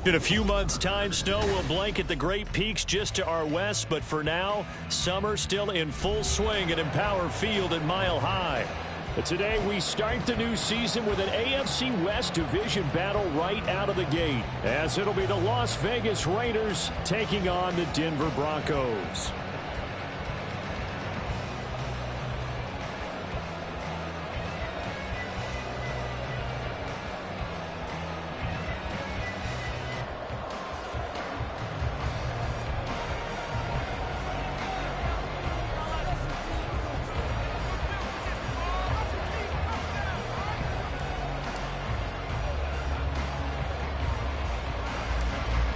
In a few months' time, snow will blanket the Great Peaks just to our west, but for now, summer still in full swing at Empower Field at Mile High. But today, we start the new season with an AFC West division battle right out of the gate, as it'll be the Las Vegas Raiders taking on the Denver Broncos.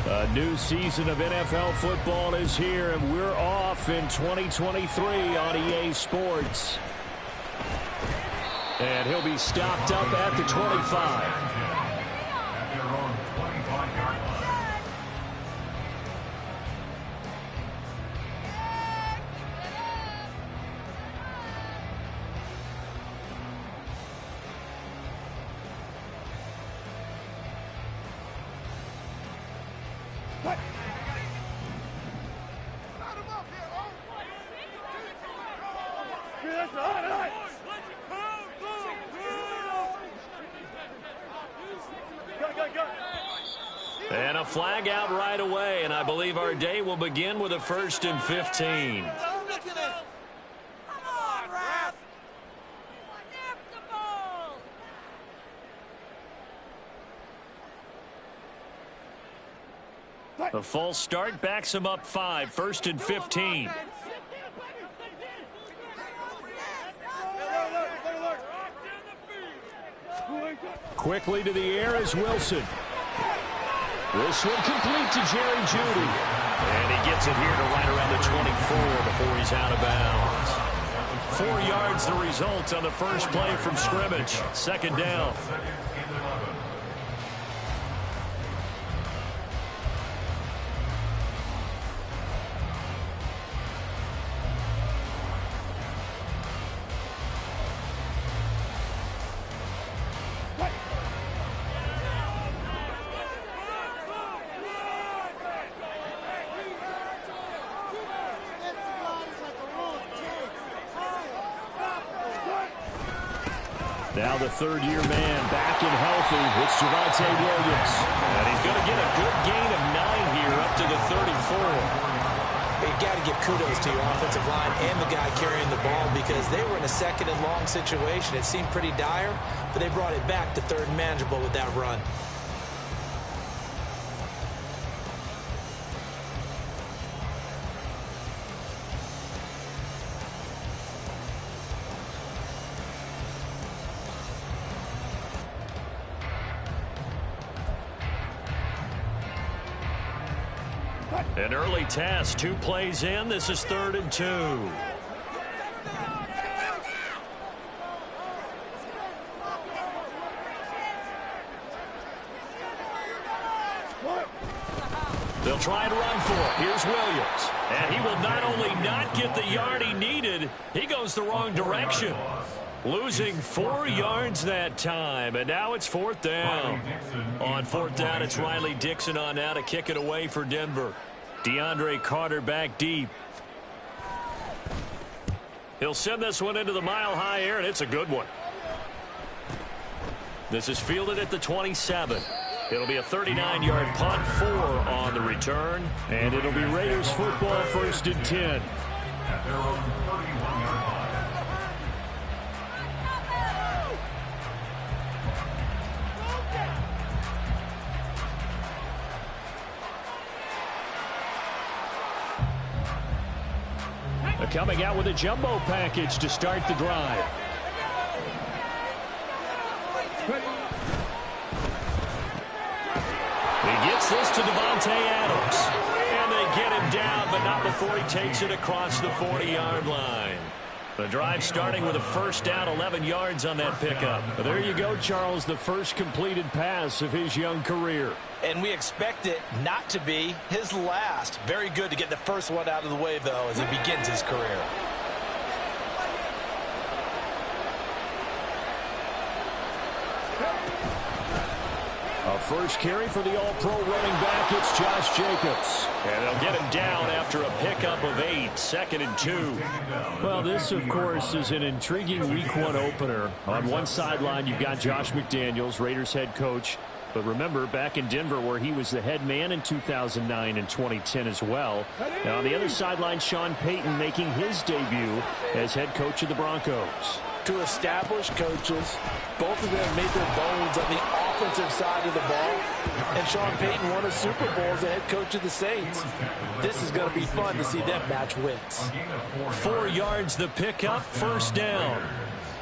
A new season of NFL football is here, and we're off in 2023 on EA Sports. And he'll be stopped up at the 25. And a flag out right away, and I believe our day will begin with a 1st and 15. A false start backs him up 5, 1st and 15. Quickly to the air is Wilson. This one complete to Jerry Jeudy. And he gets it here to right around the 24 before he's out of bounds. 4 yards the result on the first play from scrimmage. 2nd down. Now the third-year man back and healthy. It's Javonte Williams. And he's going to get a good gain of 9 here up to the 34. You've got to give kudos to your offensive line and the guy carrying the ball because they were in a 2nd and long situation. It seemed pretty dire, but they brought it back to 3rd and manageable with that run. An early test, 2 plays in. This is 3rd and 2. They'll try and run for it. Here's Williams. And he will not only not get the yard he needed, he goes the wrong direction. Losing 4 yards that time, and now it's 4th down. On 4th down, it's Riley Dixon on now to kick it away for Denver. DeAndre Carter back deep. He'll send this one into the mile-high air, and it's a good one. This is fielded at the 27. It'll be a 39-yard punt, 4 on the return, and it'll be Raiders football 1st and 10. Coming out with a jumbo package to start the drive. He gets this to Devontae Adams. And they get him down, but not before he takes it across the 40-yard line. The drive starting with a 1st down, 11 yards on that pickup. There you go, Charles, the first completed pass of his young career. And we expect it not to be his last. Very good to get the first one out of the way, though, as he begins his career. A first carry for the All-Pro running back, it's Josh Jacobs. And they'll get him down after a pickup of 8, 2nd and 2. Well, this, of course, is an intriguing Week 1 opener. On one sideline, you've got Josh McDaniels, Raiders head coach. But remember, back in Denver, where he was the head man in 2009 and 2010 as well. Now, on the other sideline, Sean Payton making his debut as head coach of the Broncos. Two established coaches. Both of them made their bones on the offensive side of the ball. And Sean Payton won a Super Bowl as the head coach of the Saints. This is going to be fun to see them match wits. 4 yards the pickup, first down.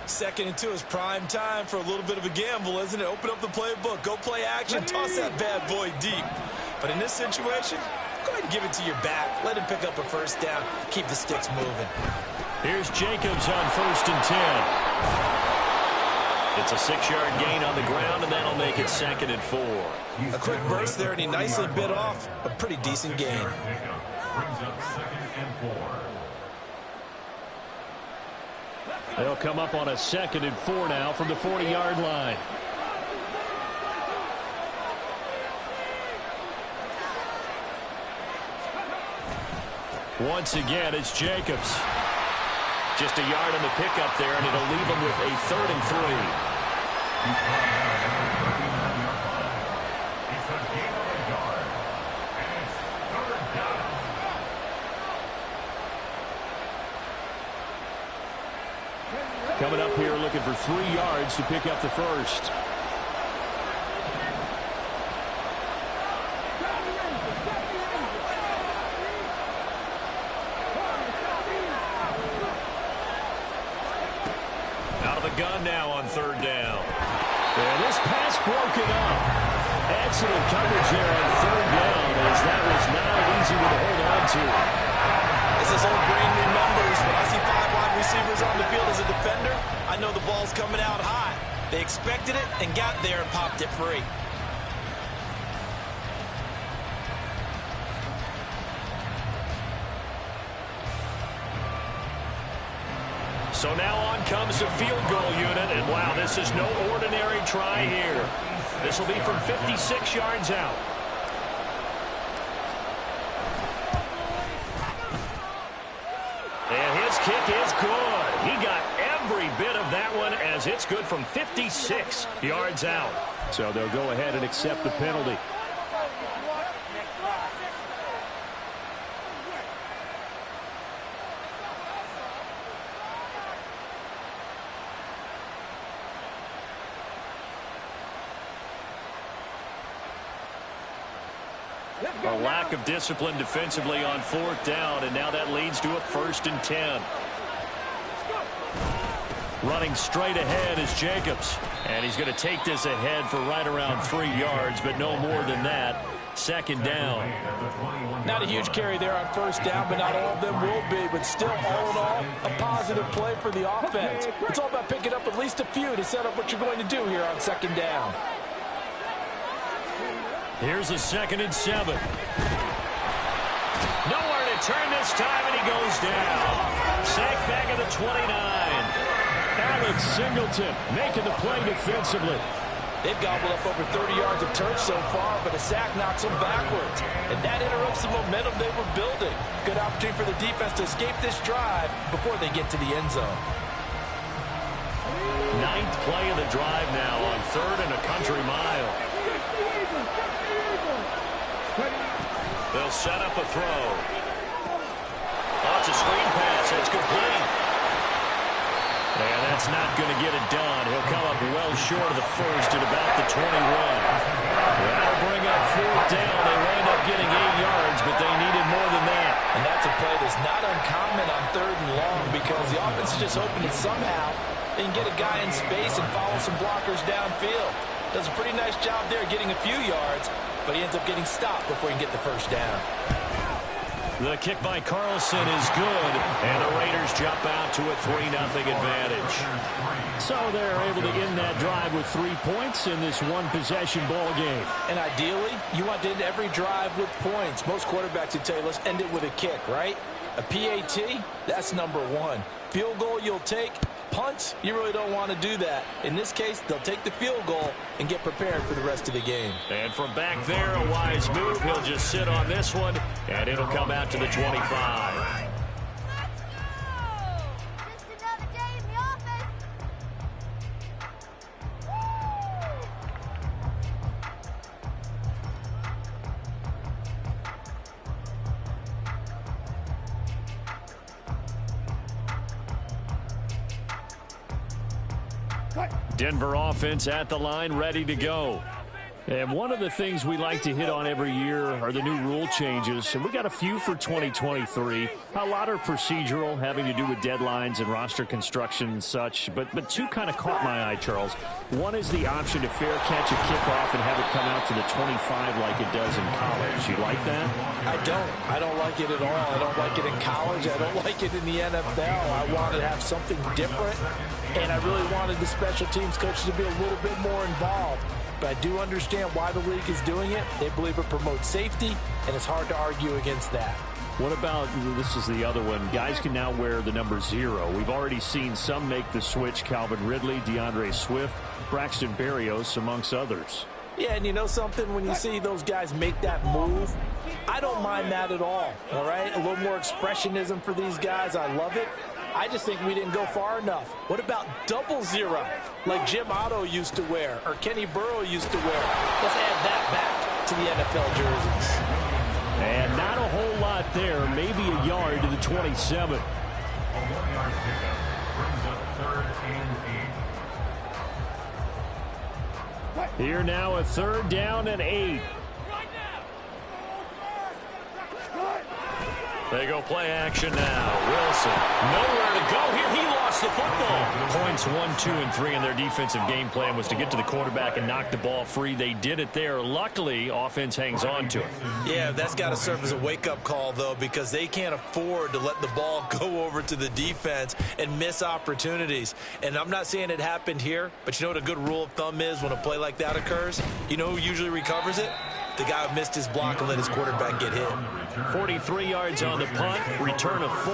2nd and 2 is prime time for a little bit of a gamble, isn't it? Open up the playbook, go play action, toss that bad boy deep. But in this situation, go ahead and give it to your back. Let him pick up a first down. Keep the sticks moving. Here's Jacobs on 1st and 10. It's a 6-yard gain on the ground, and that'll make it 2nd and 4. A quick burst there, and he nicely bit off a pretty decent gain. They'll come up on a 2nd and 4 now from the 40-yard line. Once again, it's Jacobs. Just a yard on the pickup there, and it'll leave him with a 3rd and 3. Coming up here looking for 3 yards to pick up the first. Out of the gun now on 3rd down. And this pass broken up. Excellent coverage there on 3rd down, as that was not an easy one to hold on to. As his old brain remembers, when I see 5 wide receivers on the field as a defender, I know the ball's coming out high. They expected it and got there and popped it free. So now on comes the field goal unit, and wow, this is no ordinary try here. This will be from 56 yards out. And his kick is good. He got every bit of that one, as it's good from 56 yards out. So they'll go ahead and accept the penalty. A lack of discipline defensively on 4th down, and now that leads to a 1st and 10. Running straight ahead is Jacobs, and he's going to take this ahead for right around 3 yards, but no more than that. 2nd down. Not a huge carry there on 1st down, but not all of them will be. But still, all in all, a positive play for the offense. It's all about picking up at least a few to set up what you're going to do here on 2nd down. Here's a 2nd and 7. Nowhere to turn this time, and he goes down. Sack back at the 29. Alex Singleton making the play defensively. They've gobbled up over 30 yards of turf so far, but a sack knocks them backwards. And that interrupts the momentum they were building. Good opportunity for the defense to escape this drive before they get to the end zone. 9th play of the drive now on 3rd and a country mile. They'll set up a throw. Oh, it's a screen pass. It's complete. And that's not going to get it done. He'll come up well short of the first at about the 21. That'll bring up 4th down. They wind up getting 8 yards, but they needed more than that. And that's a play that's not uncommon on 3rd and long, because the offense is just hoping that somehow they can get a guy in space and follow some blockers downfield. Does a pretty nice job there getting a few yards, but he ends up getting stopped before he can get the first down. The kick by Carlson is good, and the Raiders jump out to a 3-0 advantage. So they're able to end that drive with 3 points in this one-possession ball game. And ideally, you want to end every drive with points. Most quarterbacks would tell you, let's end it with a kick, right? A PAT, that's number 1. Field goal you'll take, punts, you really don't want to do that. In this case, they'll take the field goal and get prepared for the rest of the game. And from back there, a wise move. He'll just sit on this one, and it'll come out to the 25. Denver offense at the line, ready to go. And one of the things we like to hit on every year are the new rule changes. And we got a few for 2023. A lot are procedural, having to do with deadlines and roster construction and such. But two kind of caught my eye, Charles. One is the option to fair catch a kickoff and have it come out to the 25 like it does in college. You like that? I don't like it at all. I don't like it in college. I don't like it in the NFL. I wanted to have something different. And I really wanted the special teams coaches to be a little bit more involved. But I do understand why the league is doing it. They believe it promotes safety, and it's hard to argue against that. What about, this is the other one, guys can now wear the number 0. We've already seen some make the switch, Calvin Ridley, DeAndre Swift, Braxton Berrios, amongst others. Yeah, and you know something? When you see those guys make that move, I don't mind that at all right? A little more expressionism for these guys. I love it. I just think we didn't go far enough. What about 00, like Jim Otto used to wear or Kenny Burrow used to wear? Let's add that back to the NFL jerseys. And not a whole lot there, maybe a yard to the 27. Here now, a 3rd down and 8. They go play action now. Wilson, nowhere to go here. He lost the football. Points 1, 2, and 3 in their defensive game plan was to get to the quarterback and knock the ball free. They did it there. Luckily, offense hangs on to it. Yeah, that's got to serve as a wake-up call, though, because they can't afford to let the ball go over to the defense and miss opportunities. And I'm not saying it happened here, but you know what a good rule of thumb is when a play like that occurs? You know who usually recovers it? The guy who missed his block and let his quarterback get hit. 43 yards on the punt, return of 4,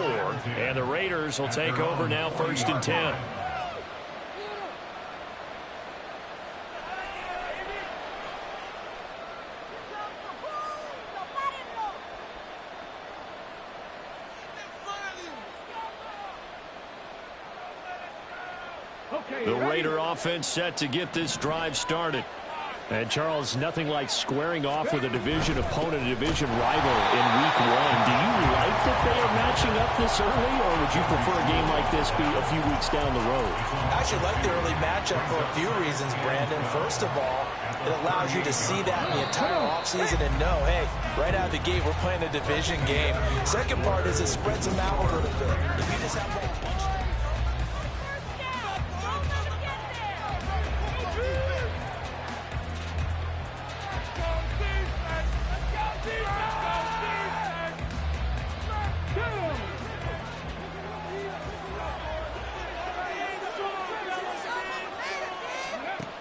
and the Raiders will take over now 1st and 10. The Raider offense set to get this drive started. And, Charles, nothing like squaring off with a division opponent, a division rival in week 1. Do you like that they are matching up this early, or would you prefer a game like this be a few weeks down the road? I actually like the early matchup for a few reasons, Brandon. First of all, it allows you to see that in the entire offseason and know, hey, right out of the gate, we're playing a division game. Second part is it spreads them out a little bit. If you just have like bunch of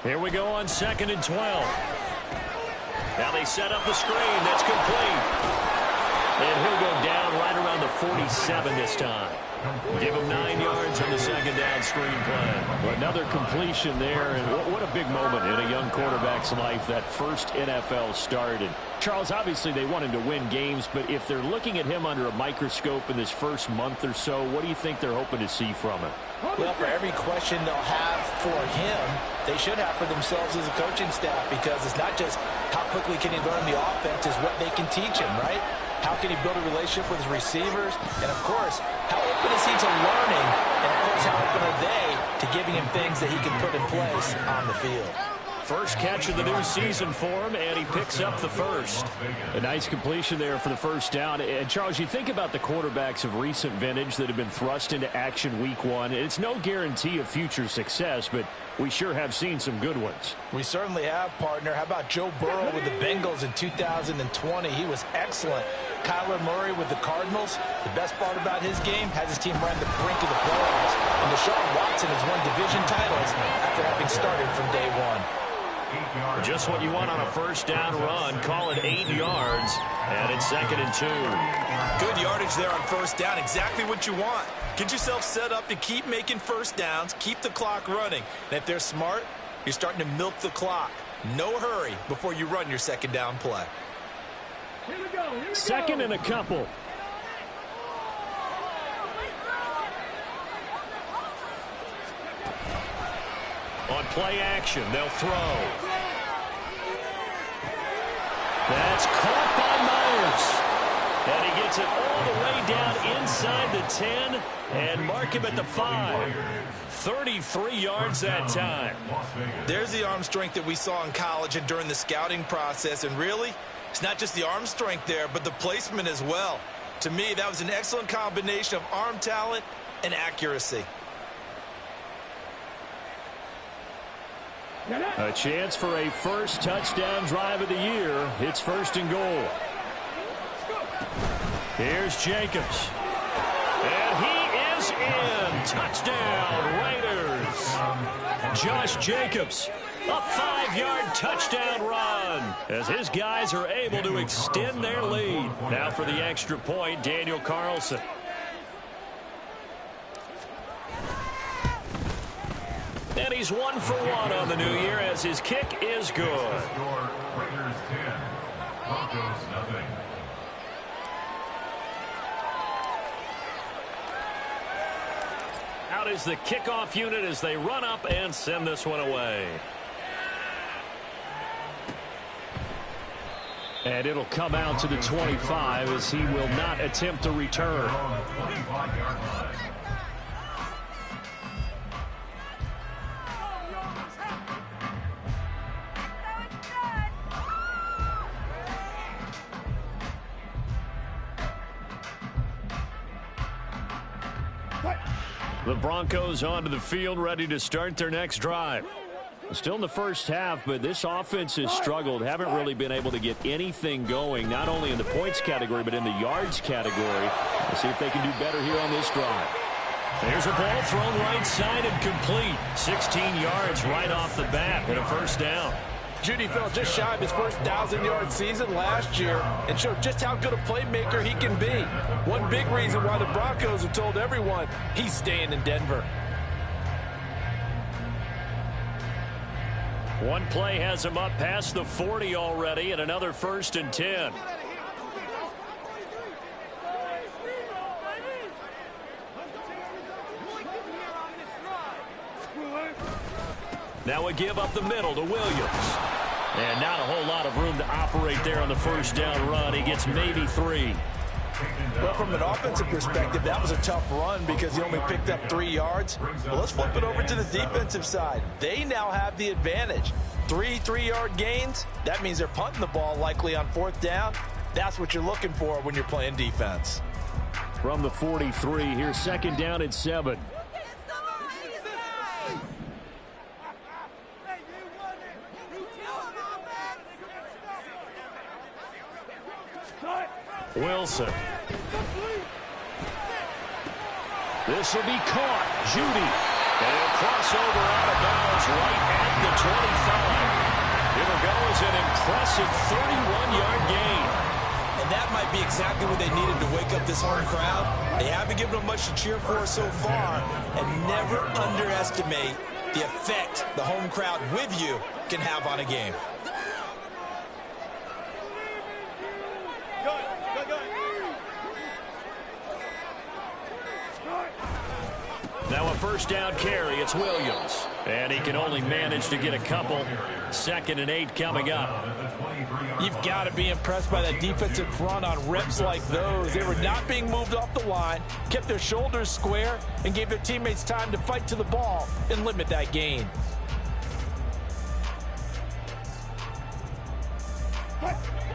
Here we go on 2nd and 12. Now they set up the screen. That's complete. And he'll go down right around the 47 this time. Give him 9 yards on the 2nd down screen play. Another completion there, and what a big moment in a young quarterback's life, that first NFL start. And Charles, obviously they want him to win games, but if they're looking at him under a microscope in this first month or so, what do you think they're hoping to see from him? Well, for every question they'll have for him, they should have for themselves as a coaching staff, because it's not just how quickly can he learn the offense, it's what they can teach him, right? How can he build a relationship with his receivers? And, of course, how open is he to learning? And, of course, how open are they to giving him things that he can put in place on the field? First catch of the new season for him, and he picks up the first. A nice completion there for the first down. And, Charles, you think about the quarterbacks of recent vintage that have been thrust into action week 1. It's no guarantee of future success, but we sure have seen some good ones. We certainly have, partner. How about Joe Burrow with the Bengals in 2020? He was excellent. Kyler Murray with the Cardinals. The best part about his game, has his team right on the brink of the playoffs. And Deshaun Watson has won division titles after having started from day 1. Just what you want on a first down run. Call it 8 yards, and it's 2nd and 2. Good yardage there on first down. Exactly what you want. Get yourself set up to keep making first downs, keep the clock running. And if they're smart, you're starting to milk the clock. No hurry before you run your second down play. Here we go. 2nd and a couple. On play action, they'll throw. That's caught by Myers. And he gets it all the way down inside the 10 and mark him at the 5. 33 yards that time. There's the arm strength that we saw in college and during the scouting process. And really, it's not just the arm strength there, but the placement as well. To me, that was an excellent combination of arm talent and accuracy. A chance for a first touchdown drive of the year. It's 1st and goal. Here's Jacobs. And he is in. Touchdown, Raiders. Josh Jacobs, a 5-yard touchdown run as his guys are able to extend their lead. Now for the extra point, Daniel Carlson. And he's 1 for 1 on the new year as his kick is good. Raiders 10, Broncos nothing. Out is the kickoff unit as they run up and send this one away. And it'll come out to the 25 as he will not attempt to return. The Broncos onto the field, ready to start their next drive. Still in the first half, but this offense has struggled. Haven't really been able to get anything going, not only in the points category, but in the yards category. Let's see if they can do better here on this drive. There's a ball thrown right side and complete. 16 yards right off the bat and a first down. Judy fell just shy of his first 1,000-yard season last year and showed just how good a playmaker he can be. One big reason why the Broncos have told everyone he's staying in Denver. One play has him up past the 40 already and another 1st and 10. Now we give up the middle to Williams. And not a whole lot of room to operate there on the first down run. He gets maybe 3. Well, from an offensive perspective, that was a tough run because he only picked up 3 yards. Well, let's flip it over to the defensive side. They now have the advantage. 3 3-yard gains. That means they're punting the ball likely on 4th down. That's what you're looking for when you're playing defense. From the 43, here's 2nd down and 7. Wilson. This will be caught. Judy. And a crossover out of bounds right at the 25. Here goes an impressive 31-yard gain. And that might be exactly what they needed to wake up this home crowd. They haven't given them much to cheer for so far. And never underestimate the effect the home crowd with you can have on a game. Now a first down carry. It's Williams. And he can only manage to get a couple. 2nd and 8 coming up. You've got to be impressed by that defensive front on reps like those. They were not being moved off the line, kept their shoulders square, and gave their teammates time to fight to the ball and limit that gain.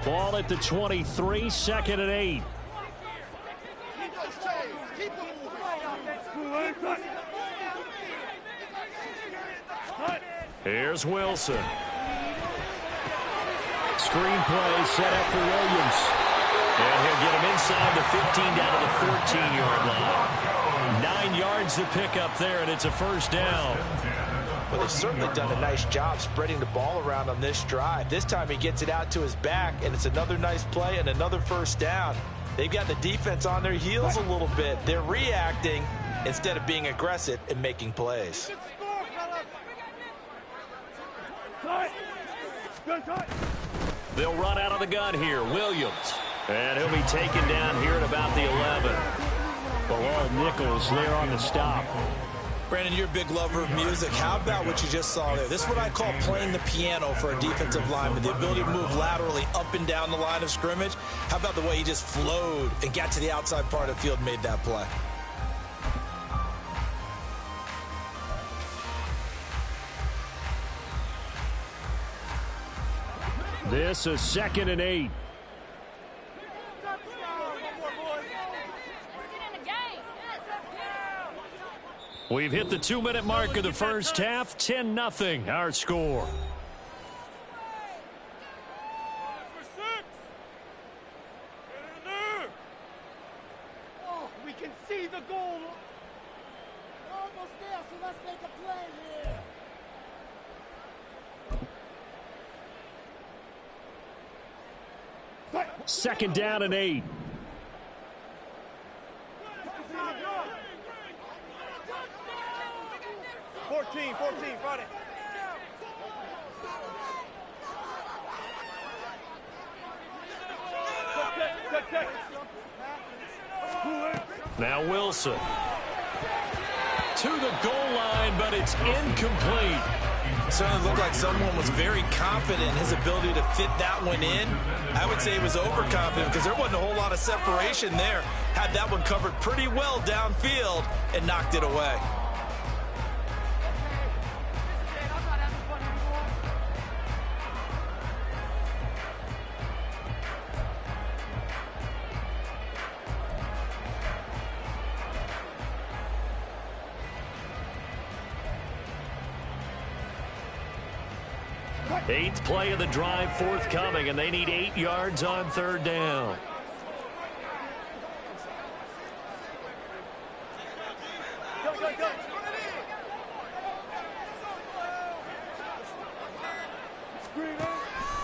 Ball at the 23, 2nd and 8. Here's Wilson. Screenplay set up for Williams. And he'll get him inside the 15 down to the 14-yard line. 9 yards to pick up there, and it's a first down. Well, they've certainly done a nice job spreading the ball around on this drive. This time he gets it out to his back, and it's another nice play and another first down. They've got the defense on their heels a little bit. They're reacting instead of being aggressive and making plays. They'll run out of the gun here. Williams. And he'll be taken down here at about the 11. Bilal Nichols there on the stop. Brandon, you're a big lover of music. How about what you just saw there? This is what I call playing the piano for a defensive lineman. The ability to move laterally up and down the line of scrimmage. How about the way he just flowed and got to the outside part of the field and made that play? This is 2nd and 8. We've hit the 2-minute mark of the first half. 10-0 our score. Oh, we can see the goal. We're almost there, so let's make a play here. 2nd down and 8. 14, Friday. Now Wilson. To the goal line, but it's incomplete. Certainly looked like someone was very confident in his ability to fit that one in. I would say he was overconfident because there wasn't a whole lot of separation there. Had that one covered pretty well downfield and knocked it away. Eighth play of the drive forthcoming, and they need 8 yards on 3rd down.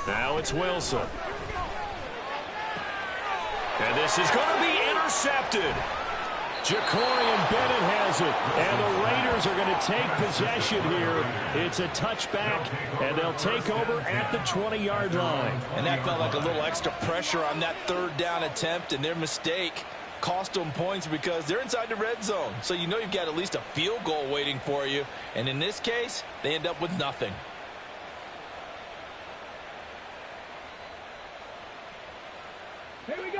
Now it's Wilson. And this is going to be intercepted. Jacorian Bennett has it, and the Raiders are going to take possession here. It's a touchback, and they'll take over at the 20-yard line. And that felt like a little extra pressure on that 3rd down attempt, and their mistake cost them points because they're inside the red zone. So you know you've got at least a field goal waiting for you, and in this case, they end up with nothing.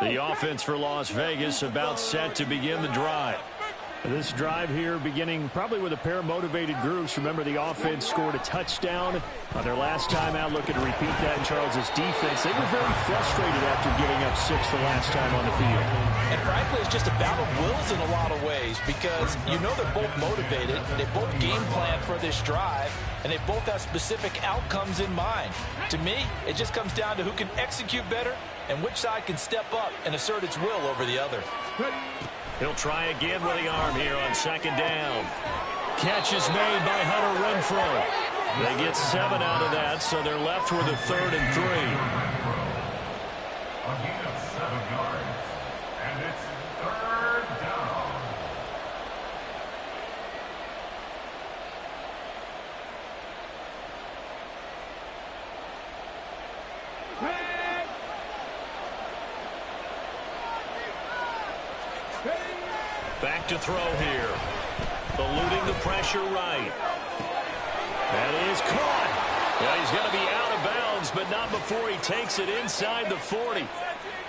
The offense for Las Vegas about set to begin the drive. This drive here beginning probably with a pair of motivated groups. Remember, the offense scored a touchdown on their last time out. Looking to repeat that in Charles's defense. They were very frustrated after giving up 6 the last time on the field. And frankly, it's just a battle of wills in a lot of ways because you know they're both motivated. They both game plan for this drive, and they both have specific outcomes in mind. To me, it just comes down to who can execute better and which side can step up and assert its will over the other. He'll try again with the arm here on 2nd down. Catch is made by Hunter Renfrow. They get 7 out of that, so they're left with a 3rd and 3. A gain of 7 yards, and it's 3rd down. Back to throw here. Eluding the pressure right. That is caught. Well, he's going to be out of bounds, but not before he takes it inside the 40.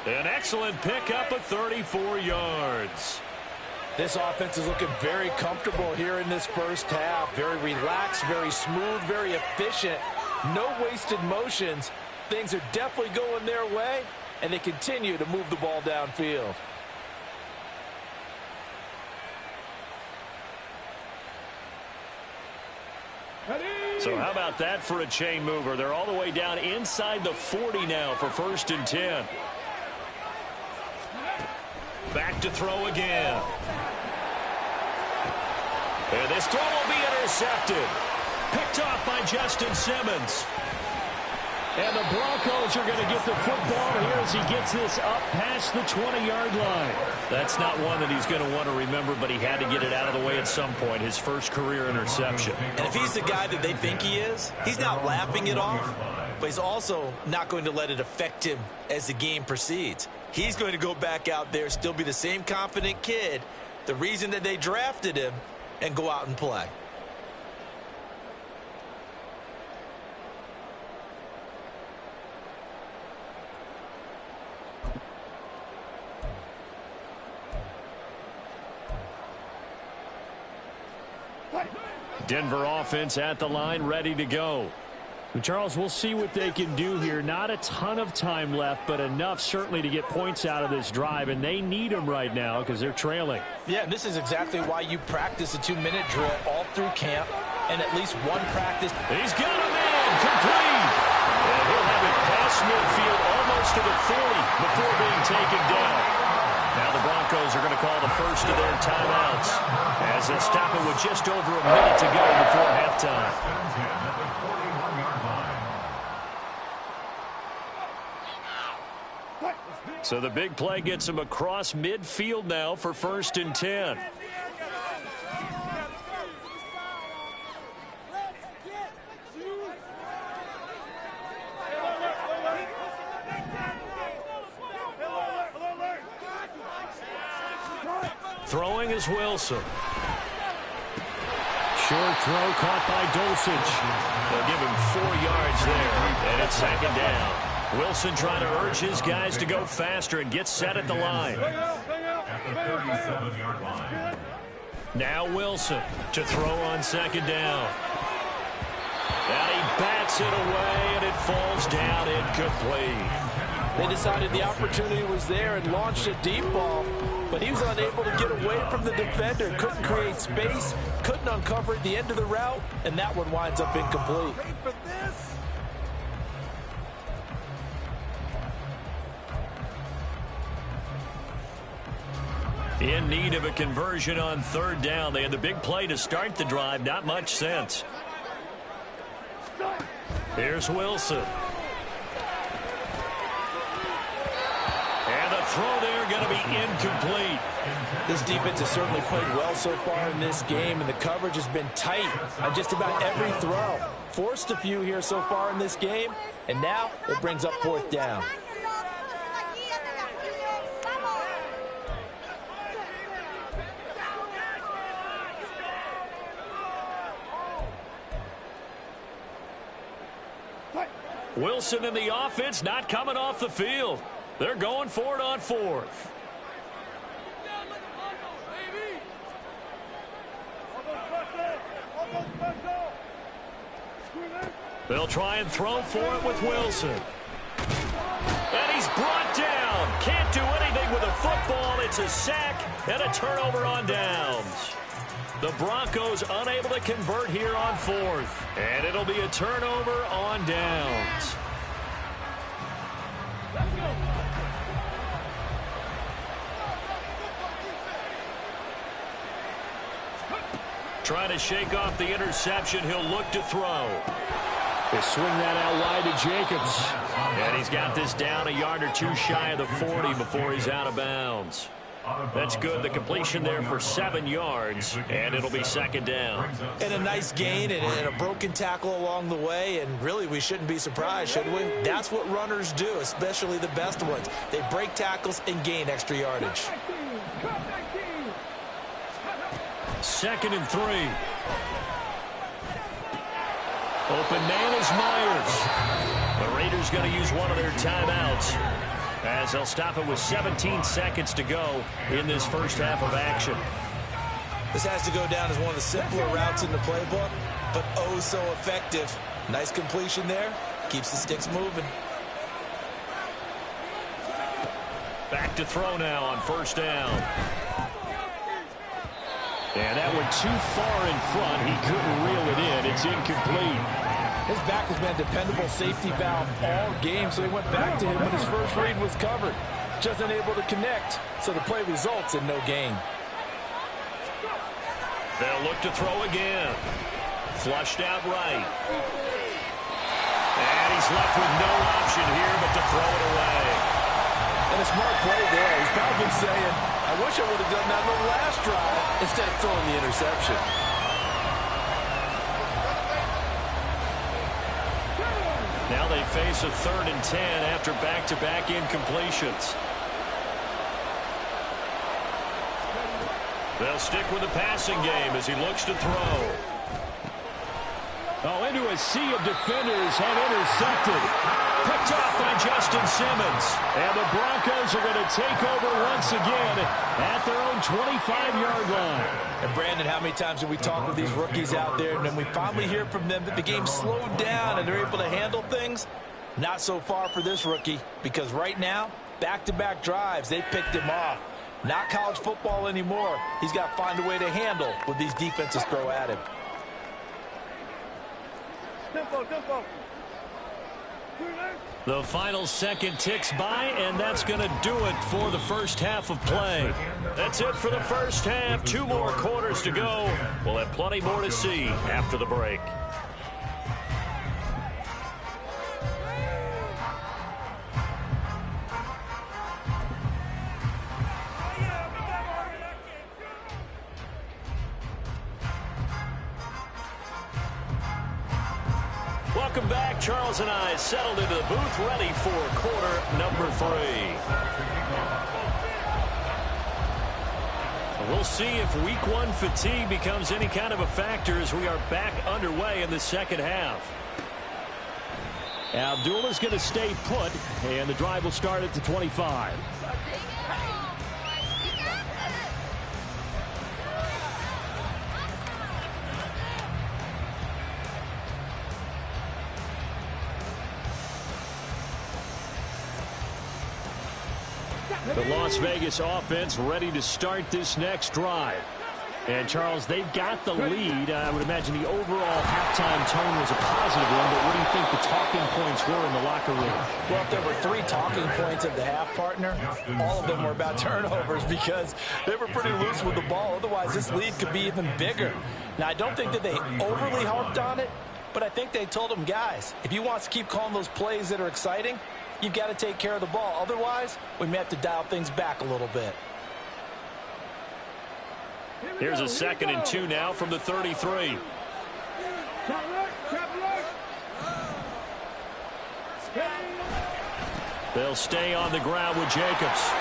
An excellent pickup of 34 yards. This offense is looking very comfortable here in this first half. Very relaxed, very smooth, very efficient. No wasted motions. Things are definitely going their way, and they continue to move the ball downfield. So how about that for a chain mover? They're all the way down inside the 40 now for 1st and 10. Back to throw again. And this throw will be intercepted. Picked off by Justin Simmons. And the Broncos are going to get the football here as he gets this up past the 20-yard line. That's not one that he's going to want to remember, but he had to get it out of the way at some point, his first career interception. And if he's the guy that they think he is, he's not laughing it off, but he's also not going to let it affect him as the game proceeds. He's going to go back out there, still be the same confident kid, the reason that they drafted him, and go out and play. Denver offense at the line, ready to go. Charles, we'll see what they can do here. Not a ton of time left, but enough certainly to get points out of this drive, and they need them right now because they're trailing. Yeah, this is exactly why you practice a 2-minute drill all through camp and at least one practice. He's got a man complete. And he'll have it past midfield almost to the 40 before being taken down. Now the Broncos are going to call the first of their timeouts as they'll stop it with just over a minute to go before halftime. So the big play gets him across midfield now for 1st and 10. Throwing is Wilson. Short throw caught by Dulcich. They'll give him 4 yards there, and it's 2nd down. Wilson trying to urge his guys to go faster and get set at the line. At the 37-yard line. Now Wilson to throw on 2nd down. And he bats it away, and it falls down incomplete. They decided the opportunity was there and launched a deep ball, but he was unable to get away from the defender, couldn't create space, couldn't uncover at the end of the route, and that one winds up incomplete. In need of a conversion on 3rd down. They had the big play to start the drive. Not much sense. Here's Wilson. And the throw there going to be incomplete. This defense has certainly played well so far in this game, and the coverage has been tight on just about every throw. Forced a few here so far in this game, and now it brings up 4th down. Wilson and the offense not coming off the field. They're going for it on 4th. They'll try and throw for it with Wilson. And he's brought down. Can't do anything with a football. It's a sack and a turnover on downs. The Broncos unable to convert here on 4th. And it'll be a turnover on downs. Trying to shake off the interception. He'll look to throw. They swing that out wide to Jacobs. And he's got this down a yard or 2 shy of the 40 before he's out of bounds. That's good. The completion there for 7 yards, and it'll be 2nd down. And a nice gain and a broken tackle along the way, and really we shouldn't be surprised, should we? That's what runners do, especially the best ones. They break tackles and gain extra yardage. 2nd and 3. Open man is Myers. The Raiders going to use one of their timeouts, as they'll stop it with 17 seconds to go in this first half of action. This has to go down as one of the simpler routes in the playbook, but oh so effective. Nice completion there. Keeps the sticks moving. Back to throw now on 1st down. And that went too far in front. He couldn't reel it in. It's incomplete. His back has been a dependable safety valve all game, so they went back to him when his first read was covered. Just unable to connect, so the play results in no gain. They'll look to throw again. Flushed out right. And he's left with no option here but to throw it away. And a smart play there. He's probably been saying, I wish I would have done that on the last drive instead of throwing the interception. Now they face a 3rd and 10 after back-to-back incompletions. They'll stick with the passing game as he looks to throw. Oh, into a sea of defenders and intercepted. Picked off by Justin Simmons. And the Broncos are going to take over once again at their own 25-yard line. And Brandon, how many times have we talked with these rookies out there, and then we finally hear from them that the game slowed down and they're able to handle things? Not so far for this rookie, because right now, back-to-back drives, they picked him off. Not college football anymore. He's got to find a way to handle what these defenses throw at him. Tempo. The final second ticks by, and that's going to do it for the first half of play. That's it for the first half. 2 more quarters to go. We'll have plenty more to see after the break. Welcome back. Charles and I settled into the booth, ready for quarter number 3. We'll see if week 1 fatigue becomes any kind of a factor as we are back underway in the second half. Abdullah's going to stay put, and the drive will start at the 25. The Las Vegas offense ready to start this next drive. And, Charles, they've got the lead. I would imagine the overall halftime tone was a positive one, but what do you think the talking points were in the locker room? Well, if there were 3 talking points of the half, partner, all of them were about turnovers because they were pretty loose with the ball. Otherwise, this lead could be even bigger. Now, I don't think that they overly harped on it, but I think they told them, guys, if you want to keep calling those plays that are exciting, you've got to take care of the ball. Otherwise, we may have to dial things back a little bit. Here's a 2nd and 2 now from the 33. They'll stay on the ground with Jacobs.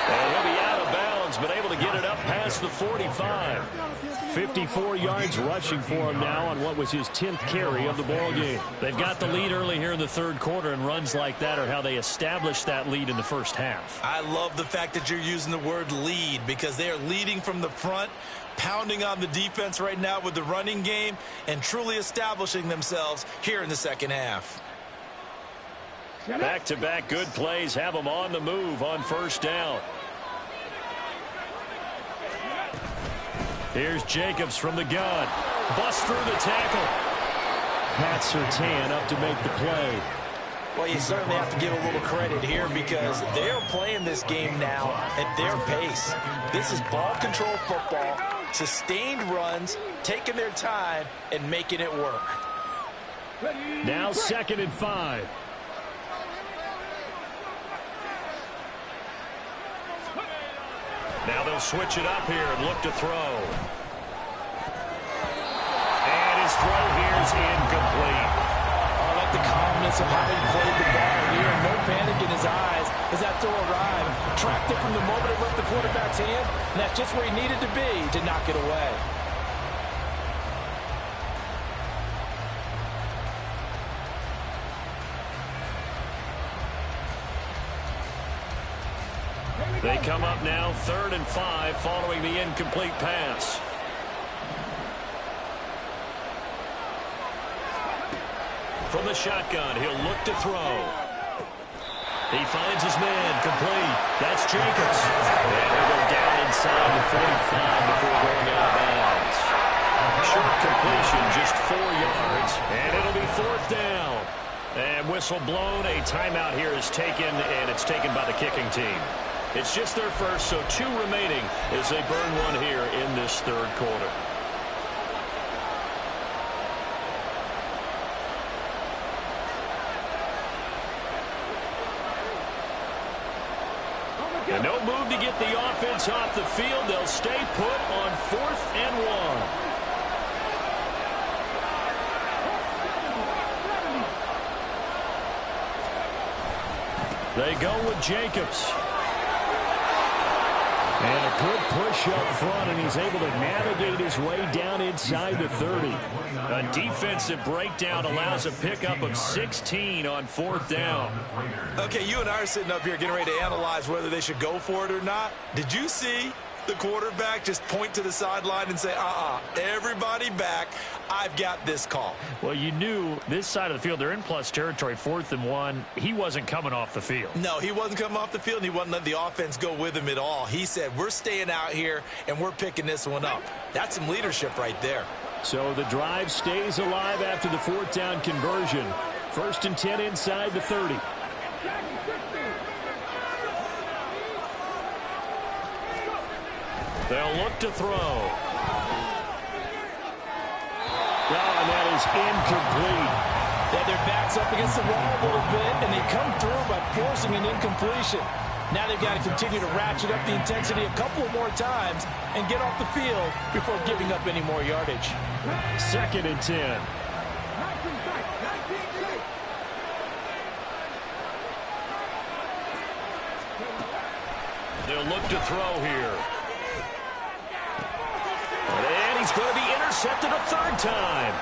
And he'll be out of bounds, but able to get it up past the 45. 54 yards rushing for him now on what was his 10th carry of the ball game. They've got the lead early here in the 3rd quarter, and runs like that are how they established that lead in the first half. I love the fact that you're using the word lead because they are leading from the front, pounding on the defense right now with the running game, and truly establishing themselves here in the second half. Back-to-back good plays have them on the move on first down. Here's Jacobs from the gun. Busts through the tackle. Pat Surtain up to make the play. Well, you certainly have to give a little credit here because they're playing this game now at their pace. This is ball control football, sustained runs, taking their time, and making it work. Now 2nd and 5. Now they'll switch it up here and look to throw. And his throw here is incomplete. I like the calmness of how he played the ball here. No panic in his eyes as that throw arrived. Tracked it from the moment it left the quarterback's hand, and that's just where he needed to be to knock it away. They come up now 3rd and 5 following the incomplete pass. From the shotgun, he'll look to throw. He finds his man, complete. That's Jacobs. And he'll go down inside the 45 before going out of bounds. Short completion, just 4 yards, and it'll be 4th down. And whistle blown, a timeout here is taken, and it's taken by the kicking team. It's just their first, so 2 remaining as they burn one here in this 3rd quarter. And no move to get the offense off the field. They'll stay put on 4th and 1. They go with Jacobs. And a good push up front, and he's able to navigate his way down inside the 30. A defensive breakdown allows a pickup of 16 on 4th down. Okay, you and I are sitting up here getting ready to analyze whether they should go for it or not. Did you see the quarterback just point to the sideline and say, everybody back, I've got this call? Well, you knew this side of the field, they're in plus territory, 4th and 1. He wasn't coming off the field. No, he wasn't coming off the field, and he wasn't letting the offense go with him at all. He said, we're staying out here, and we're picking this one up. That's some leadership right there. So the drive stays alive after the 4th down conversion. 1st and 10 inside the 30. They'll look to throw. And that is incomplete. Yeah, their back's up against the wall a little bit, and they come through by forcing an incompletion. Now they've got to continue to ratchet up the intensity a couple of more times and get off the field before giving up any more yardage. 2nd and 10. They'll look to throw here. And he's going to be intercepted a 3rd time.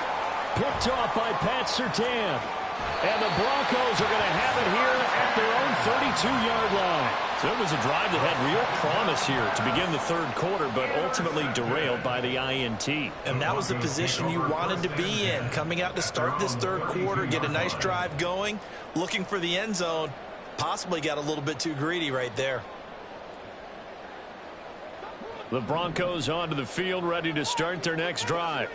Picked off by Pat Surtain. And the Broncos are going to have it here at their own 32-yard line. So it was a drive that had real promise here to begin the 3rd quarter, but ultimately derailed by the INT. And that was the position you wanted to be in. Coming out to start this 3rd quarter, get a nice drive going, looking for the end zone. Possibly got a little bit too greedy right there. The Broncos onto the field, ready to start their next drive.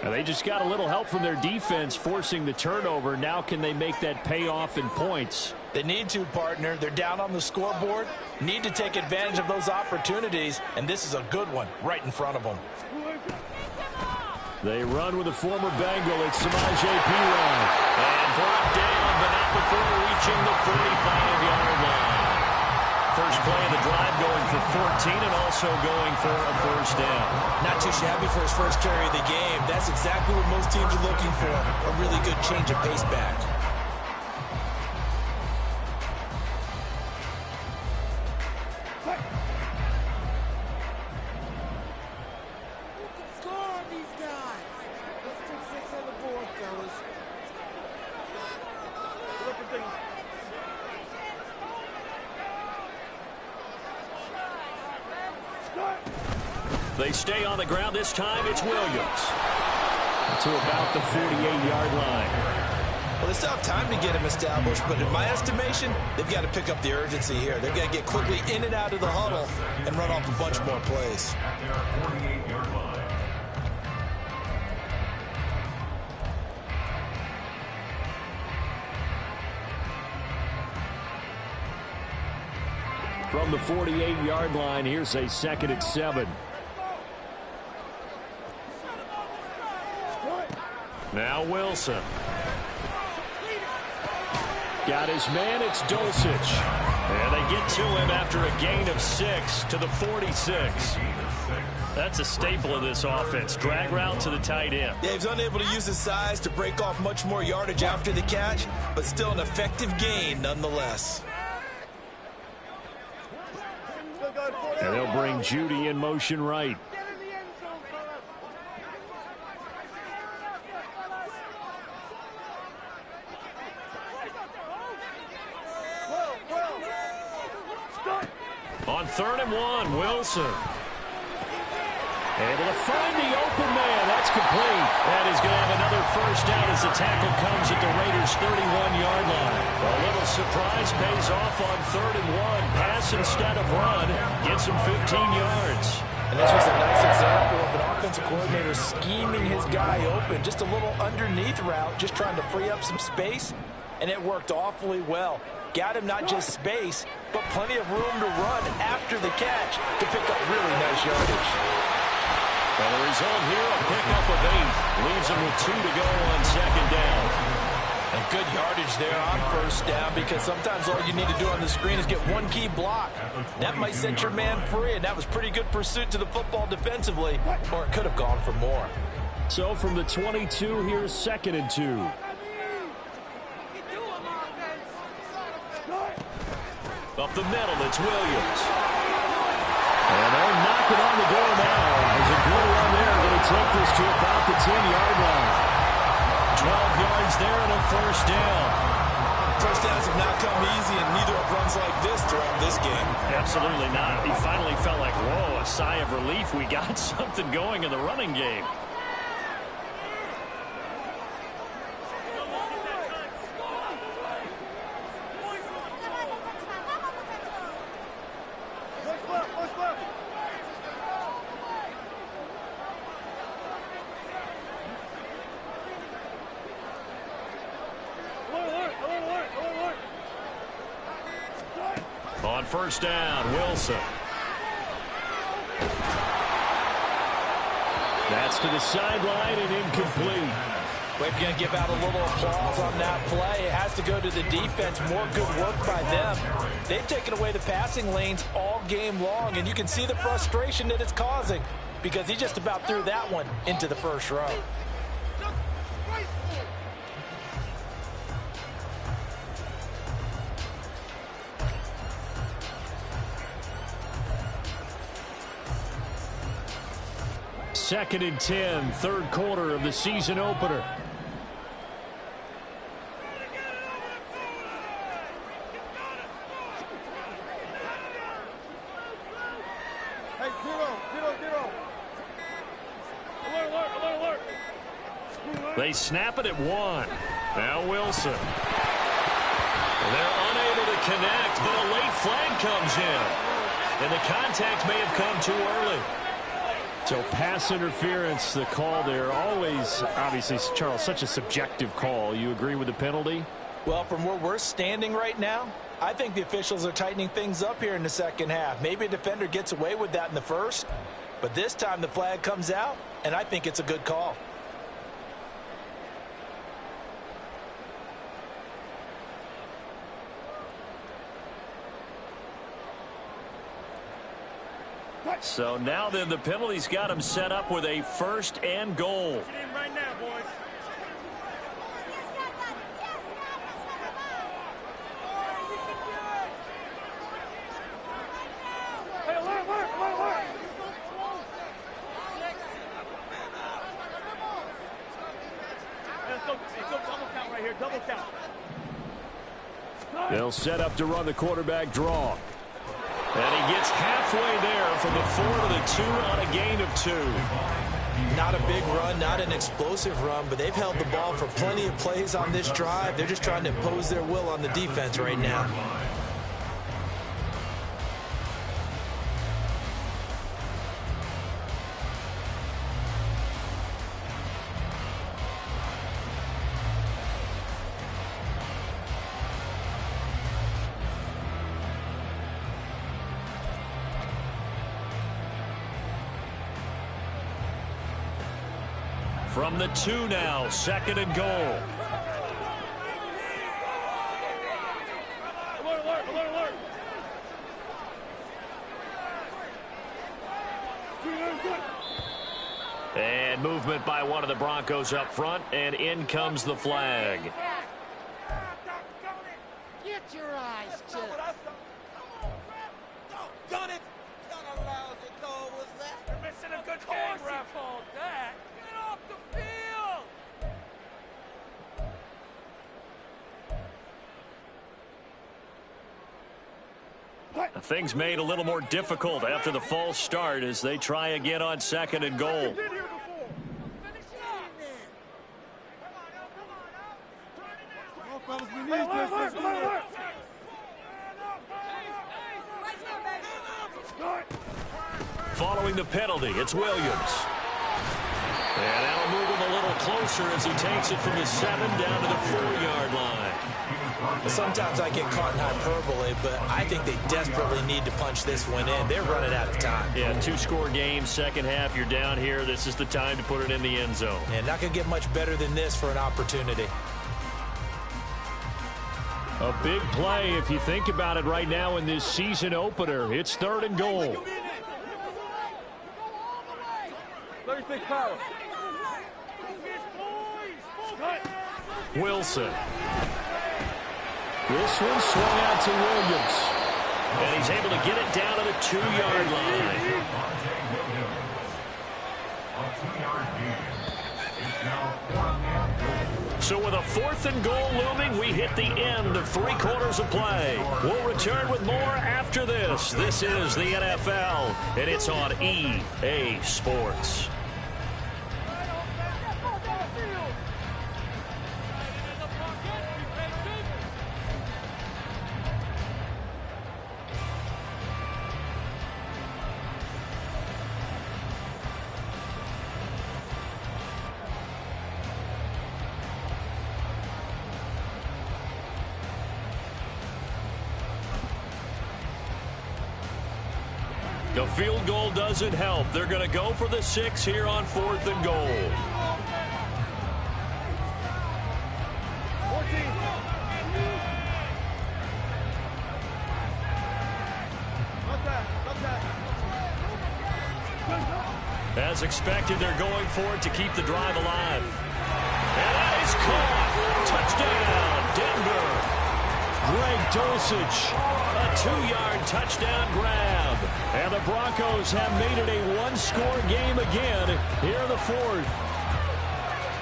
And they just got a little help from their defense forcing the turnover. Now can they make that pay off in points? They need to, partner. They're down on the scoreboard. Need to take advantage of those opportunities. And this is a good one right in front of them. They run with a former Bengal. It's Samaje Perine. And brought down, but not before reaching the 45-yard line. First play of the drive going for 14 and also going for a 1st down. Not too shabby for his first carry of the game. That's exactly what most teams are looking for. A really good change of pace back. Score on these guys. Let's put 6 on the board, fellas. They stay on the ground. This time it's Williams. To about the 48-yard line. Well, they still have time to get him established, but in my estimation, they've got to pick up the urgency here. They've got to get quickly in and out of the huddle and run off a bunch more plays. At their 48-yard line. From the 48-yard line, here's a 2nd and 7. Now Wilson. Got his man, it's Dulcich. And they get to him after a gain of 6 to the 46. That's a staple of this offense. Drag route to the tight end. Yeah, he's unable to use his size to break off much more yardage after the catch, but still an effective gain nonetheless. And they'll bring Judy in motion right. On 3rd and 1, Wilson. Able to find the open man. That's complete. And he's going to have another 1st down as the tackle comes at the Raiders' 31-yard line. A little surprise pays off on 3rd and 1. Pass instead of run. Gets him 15 yards. And this was a nice example of an offensive coordinator scheming his guy open. Just a little underneath route, just trying to free up some space. And it worked awfully well. Got him not just space, but plenty of room to run after the catch to pick up really nice yardage. And the result here, a pickup of 8. Leaves him with 2 to go on 2nd down. And Good yardage there on first down, because sometimes all you need to do on the screen is get one key block. That might set your man free, and that was pretty good pursuit to the football defensively, or it could have gone for more. So from the 22, here's 2nd and 2. Up the middle, it's Williams. And they'll knock it on the door now. There's a good run there. Going to take this to about the 10-yard line. 12 yards there and a first down. First downs have not come easy, and neither have runs like this throughout this game. Absolutely not. He finally felt like, whoa, a sigh of relief. We got something going in the running game. On first down, Wilson. That's to the sideline and incomplete. We're going to give out a little applause on that play. It has to go to the defense. More good work by them. They've taken away the passing lanes all game long, and you can see the frustration that it's causing, because he just about threw that one into the first row. Second and 10, third quarter of the season opener. Hey, zero. Alert. They snap it at 1. Now Wilson. They're unable to connect, but a late flag comes in. And the contact may have come too early. So pass interference, the call there. Always, obviously, Charles, such a subjective call. You agree with the penalty? Well, from where we're standing right now, I think the officials are tightening things up here in the second half. Maybe a defender gets away with that in the first, but this time the flag comes out, and I think it's a good call. So now then, the penalty's got him set up with a 1st and goal. Get in right now, boys. Hey, alert. Let's go double count right here, double count. They'll set up to run the quarterback draw. And he gets halfway there from the 4 to the 2 on a gain of 2. Not a big run, not an explosive run, but they've held the ball for plenty of plays on this drive. They're just trying to impose their will on the defense right now. From the 2 now, 2nd and goal. Alert. And movement by one of the Broncos up front, and in comes the flag. Get your eyes checked. Done it! Kind of lousy call was that? You're missing a good game, ref. Called that. Get off the field! Things made a little more difficult after the false start as they try again on 2nd and goal. Following the penalty, it's Williams. And that'll move him a little closer as he takes it from the 7 down to the 4-yard line. Sometimes I get caught in hyperbole, but I think they desperately need to punch this one in. They're running out of time. Yeah, 2-score game, second half, you're down here. This is the time to put it in the end zone. And not going to get much better than this for an opportunity. A big play if you think about it right now in this season opener. It's 3rd and goal. 36 power. Wilson. This one swung out to Williams. And he's able to get it down to the 2-yard line. So with a 4th and goal looming, we hit the end of 3 quarters of play. We'll return with more after this. This is the NFL, and it's on EA Sports. The field goal doesn't help. They're going to go for the 6 here on 4th and goal. 14. As expected, they're going for it to keep the drive alive. And that is caught. Touchdown, Denver. Greg Dulcich, a 2-yard touchdown grab. And the Broncos have made it a 1-score game again here in the 4th.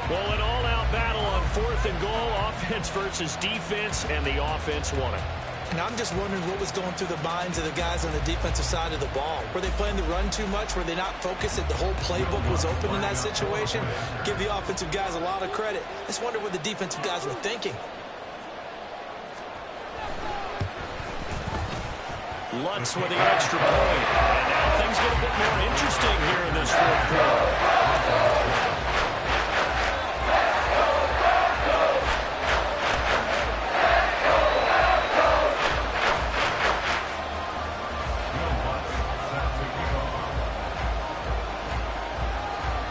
Well, an all-out battle on 4th and goal, offense versus defense, and the offense won it. And I'm just wondering what was going through the minds of the guys on the defensive side of the ball. Were they playing the run too much? Were they not focused that the whole playbook was open in that situation? Give the offensive guys a lot of credit. Just wonder what the defensive guys were thinking. Lutz with the extra point. And now things get a bit more interesting here in this 4th quarter.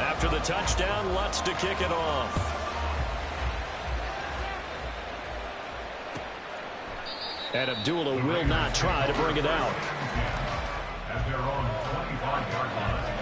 After the touchdown, Lutz to kick it off. And Abdullah will not try to bring it out. At their own 25-yard line.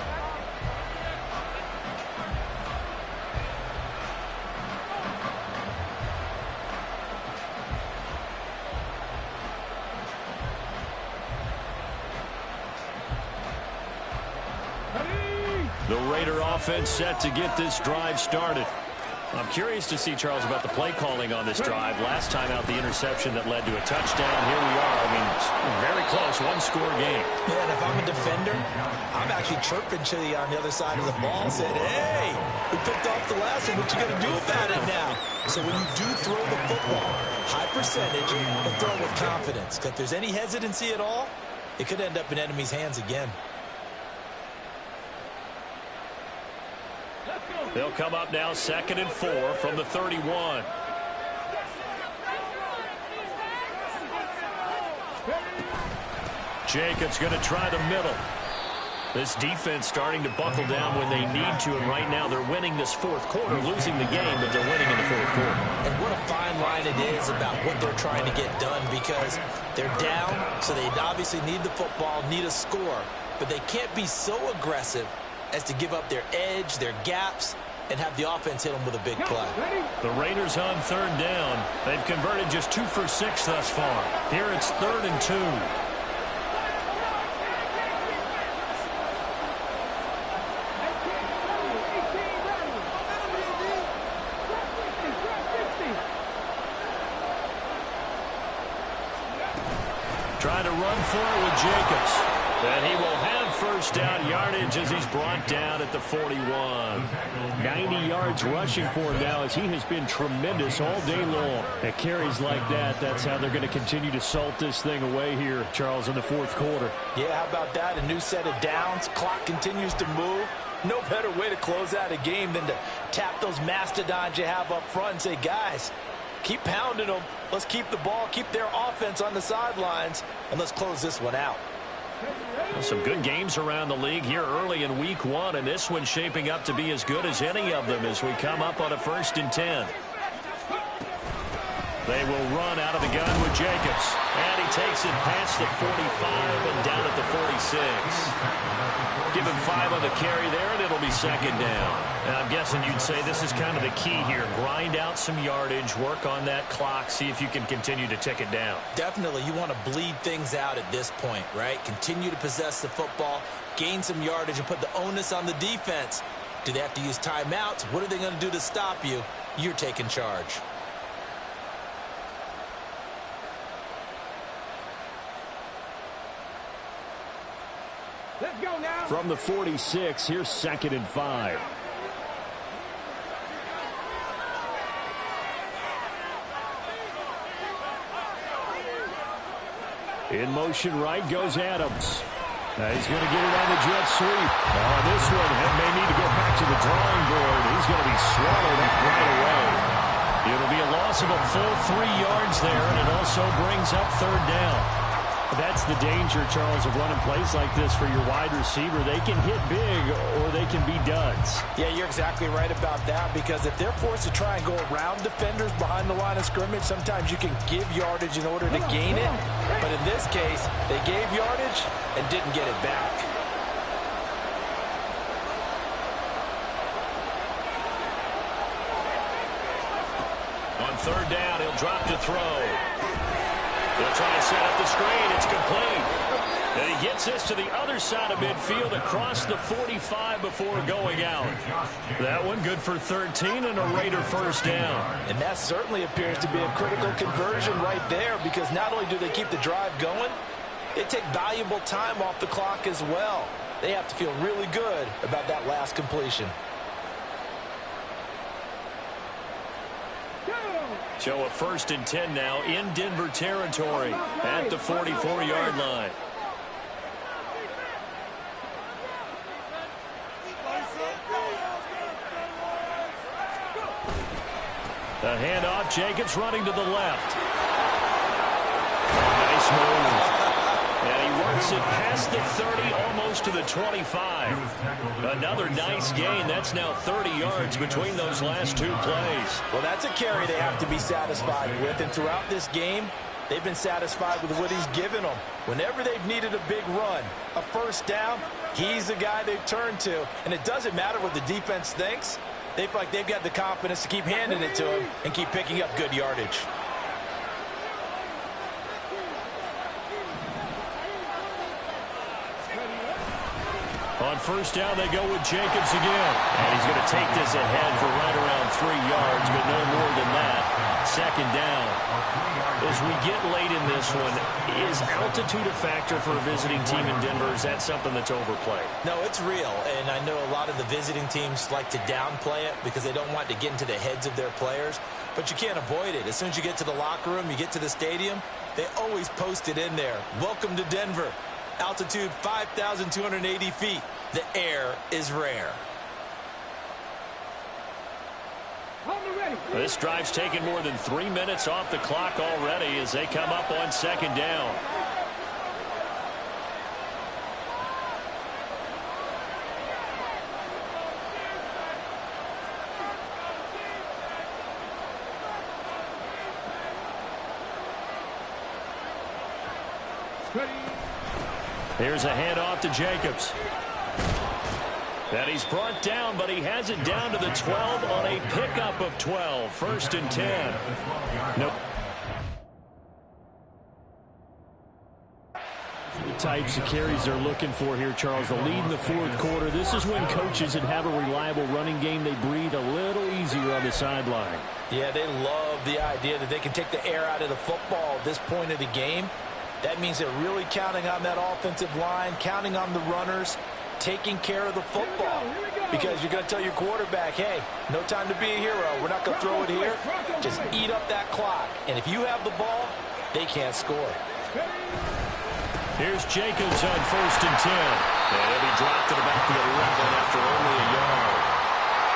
The Raider offense set to get this drive started. I'm curious to see, Charles, about the play calling on this drive. Last time out, the interception that led to a touchdown. Here we are. I mean, very close, 1-score game. Yeah, and if I'm a defender, I'm actually chirping Chili on the other side of the ball, saying, hey, we picked off the last one. What you going to do about it now? So when you do throw the football, high percentage, but throw with confidence. Because if there's any hesitancy at all, it could end up in enemy's hands again. They'll come up now 2nd and 4 from the 31. Jacobs going to try the middle. This defense starting to buckle down when they need to, and right now they're winning this 4th quarter, losing the game, but they're winning in the 4th quarter. And what a fine line it is about what they're trying to get done, because they're down, so they obviously need the football, need a score, but they can't be so aggressive as to give up their edge, their gaps, and have the offense hit them with a big play. The Raiders on 3rd down. They've converted just 2 for 6 thus far. Here it's 3rd and 2. Trying to run for it with Jacobs. And he will have first down yardage as he's brought down at the 41. 90 yards rushing for him now as he has been tremendous all day long. At carries like that, that's how they're going to continue to salt this thing away here, Charles, in the 4th quarter. Yeah, how about that? A new set of downs. Clock continues to move. No better way to close out a game than to tap those mastodons you have up front and say, guys, keep pounding them. Let's keep the ball, keep their offense on the sidelines, and let's close this one out. Well, some good games around the league here early in week 1, and this one's shaping up to be as good as any of them as we come up on a 1st and 10. They will run out of the gun with Jacobs. And he takes it past the 45 and down at the 46. Give him 5 on the carry there, and it'll be second down. And I'm guessing you'd say this is kind of the key here. Grind out some yardage, work on that clock, see if you can continue to tick it down. Definitely, you want to bleed things out at this point, right? Continue to possess the football, gain some yardage, and put the onus on the defense. Do they have to use timeouts? What are they going to do to stop you? You're taking charge. Let's go now. From the 46, here's 2nd and 5. In motion right goes Adams. He's going to get it on the jet sweep. On this one, and may need to go back to the drawing board. He's going to be swallowed up right away. It'll be a loss of a full 3 yards there, and it also brings up 3rd down. That's the danger, Charles, of running plays like this for your wide receiver. They can hit big or they can be duds. Yeah, you're exactly right about that, because if they're forced to try and go around defenders behind the line of scrimmage, sometimes you can give yardage in order to gain it. But in this case, they gave yardage and didn't get it back. On 3rd down, he'll drop to throw. They'll try to set up the screen. It's complete. And he gets this to the other side of midfield across the 45 before going out. That one good for 13 and a Raider 1st down. And that certainly appears to be a critical conversion right there, because not only do they keep the drive going, they take valuable time off the clock as well. They have to feel really good about that last completion. So a 1st and 10 now in Denver territory at the 44-yard line. The handoff, Jacobs running to the left. Nice move. And he works it past the 30, almost to the 25. Another nice gain. That's now 30 yards between those last 2 plays. Well, that's a carry they have to be satisfied with. And throughout this game, they've been satisfied with what he's given them. Whenever they've needed a big run, a 1st down, he's the guy they've turned to. And it doesn't matter what the defense thinks. They feel like they've got the confidence to keep handing it to him and keep picking up good yardage. On 1st down, they go with Jacobs again. And he's going to take this ahead for right around 3 yards, but no more than that. 2nd down. As we get late in this one, is altitude a factor for a visiting team in Denver? Is that something that's overplayed? No, it's real. And I know a lot of the visiting teams like to downplay it because they don't want to get into the heads of their players. But you can't avoid it. As soon as you get to the locker room, you get to the stadium, they always post it in there. Welcome to Denver. Altitude 5,280 feet. The air is rare. This drive's taken more than 3 minutes off the clock already as they come up on 2nd down. Here's a handoff to Jacobs. And he's brought down, but he has it down to the 12 on a pickup of 12. 1st and 10. Nope. The types of carries they're looking for here, Charles. The lead in the 4th quarter. This is when coaches that have a reliable running game, they breathe a little easier on the sideline. Yeah, they love the idea that they can take the air out of the football at this point of the game. That means they're really counting on that offensive line, counting on the runners, taking care of the football. Because you're going to tell your quarterback, hey, no time to be a hero. We're not going to throw it here. Just eat up that clock. And if you have the ball, they can't score. Here's Jacobs on 1st and 10. And he'll be dropped at about the 11 after only a yard.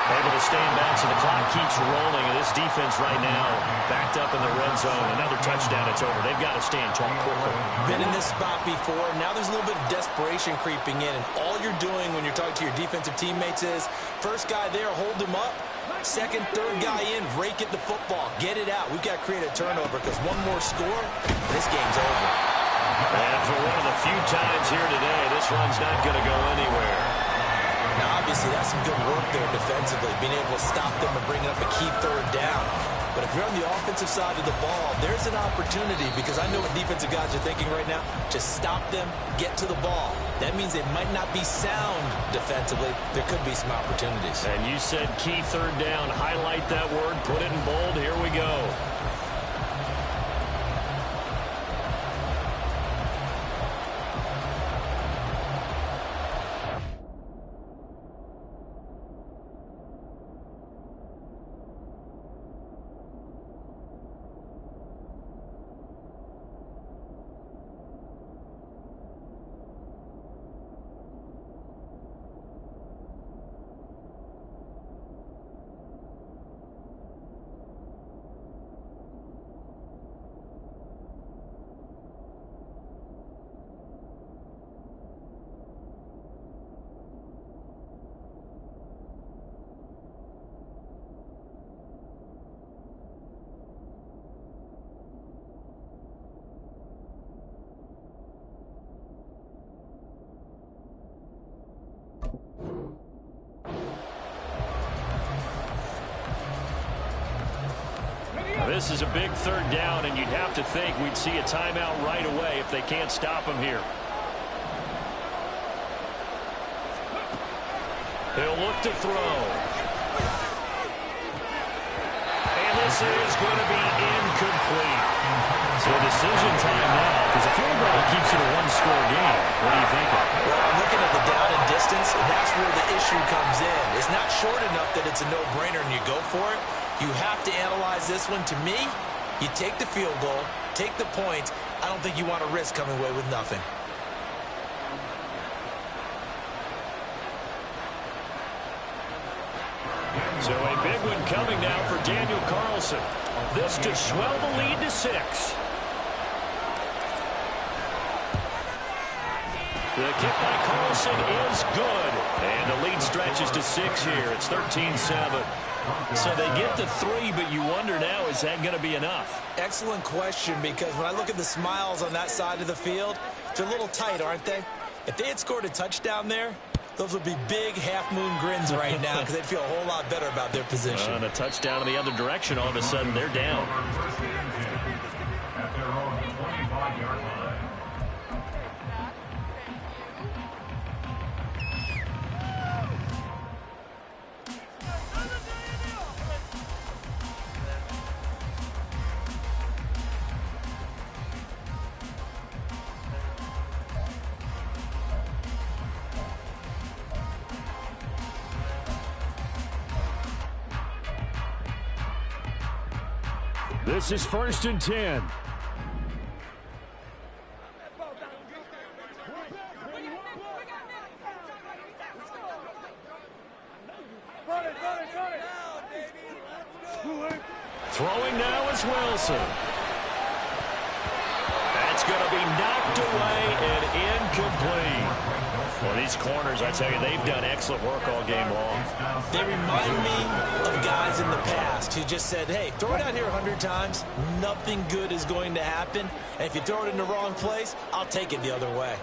Able to stay in bounds, and the clock keeps rolling. And this defense right now backed up in the red zone. Another touchdown, it's over. They've got to stand tall quickly. Been in this spot before. Now there's a little bit of desperation creeping in. And all you're doing when you're talking to your defensive teammates is, first guy there, hold him up. Second, third guy in, rake at the football. Get it out. We've got to create a turnover because one more score, this game's over. And for one of the few times here today, this run's not going to go anywhere. Now, obviously, that's some good work there defensively, being able to stop them and bring up a key third down. But if you're on the offensive side of the ball, there's an opportunity because I know what defensive guys are thinking right now. Just stop them, get to the ball. That means they might not be sound defensively. There could be some opportunities. And you said key third down. Highlight that word. Put it in bold. Here we go. This is a big third down, and you'd have to think we'd see a timeout right away if they can't stop him here. He'll look to throw. And this is going to be incomplete. So decision time now, because a field goal keeps it a one-score game. What do you think of? Well, I'm looking at the down and distance, and that's where the issue comes in. It's not short enough that it's a no-brainer and you go for it. You have to analyze this one. To me, you take the field goal, take the points. I don't think you want to risk coming away with nothing. So a big one coming now for Daniel Carlson. This to swell the lead to 6. The kick by Carlson is good. And the lead stretches to 6 here. It's 13-7. So they get to 3, but you wonder now, is that going to be enough? Excellent question, because when I look at the smiles on that side of the field, they're a little tight, aren't they? If they had scored a touchdown there, those would be big half-moon grins right now because they'd feel a whole lot better about their position. And a touchdown in the other direction, all of a sudden they're down. At their own 25-yard line. This is 1st and 10. Throwing now is Wilson. That's going to be knocked away and incomplete. Well, these corners, I tell you, they've done excellent work all game long. They remind me of guys in the past who just said, hey, throw it out here 100 times. Nothing good is going to happen. And if you throw it in the wrong place, I'll take it the other way.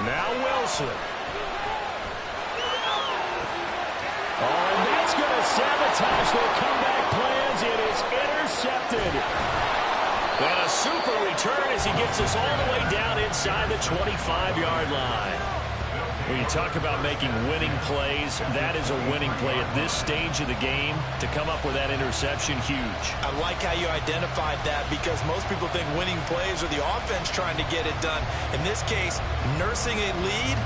Now Wilson. Oh, and that's going to sabotage their comeback plans. It is intercepted. And a super return as he gets us all the way down inside the 25-yard line. When you talk about making winning plays, that is a winning play at this stage of the game. To come up with that interception, huge. I like how you identified that because most people think winning plays are the offense trying to get it done. In this case, nursing a lead,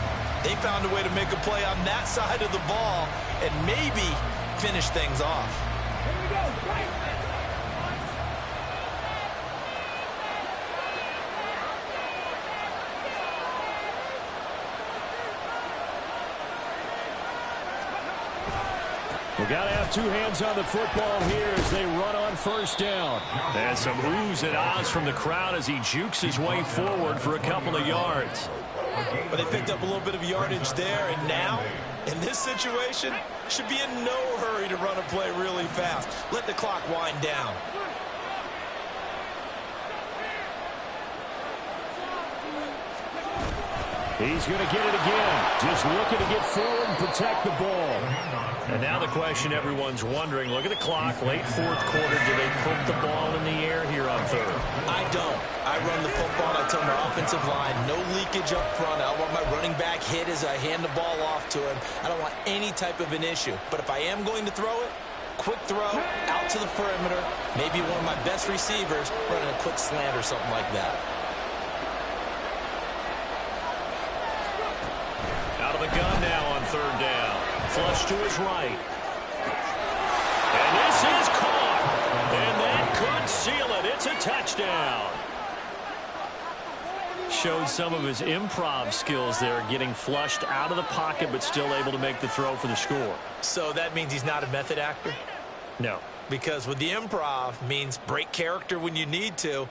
they found a way to make a play on that side of the ball and maybe finish things off. Here we go. Right. We got to have two hands on the football here as they run on first down. And some oohs and ahs from the crowd as he jukes his way forward for a couple of yards. But they picked up a little bit of yardage there, and now, in this situation, should be in no hurry to run a play really fast. Let the clock wind down. He's going to get it again. Just looking to get forward and protect the ball. And now the question everyone's wondering, look at the clock, late fourth quarter. Do they put the ball in the air here on third? I don't. I run the football, and I tell my offensive line, no leakage up front. I don't want my running back hit as I hand the ball off to him. I don't want any type of an issue. But if I am going to throw it, quick throw, out to the perimeter, maybe one of my best receivers running a quick slant or something like that. Out of the gun now on third down. Flush to his right. And this is caught. And that could seal it. It's a touchdown. Showed some of his improv skills there, getting flushed out of the pocket but still able to make the throw for the score. So that means he's not a method actor? No. Because with the improv means break character when you need to.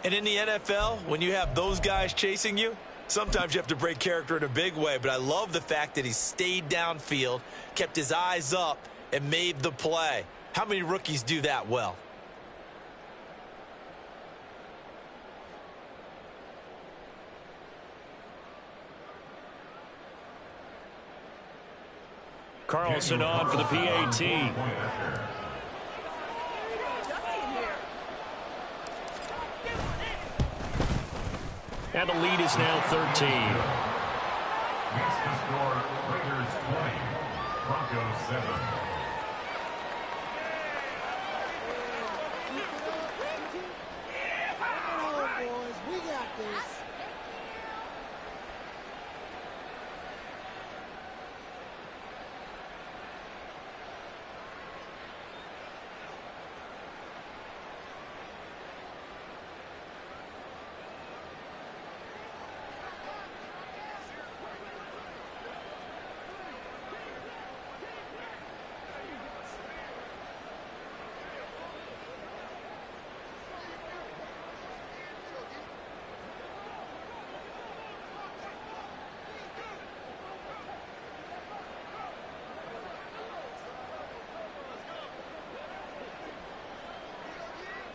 And in the NFL, when you have those guys chasing you, sometimes you have to break character in a big way, but I love the fact that he stayed downfield, kept his eyes up, and made the play. How many rookies do that well? Carlson on for the PAT. And the lead is now 13. Makes the score Raiders 20, Broncos 7. Come on, boys. We got this.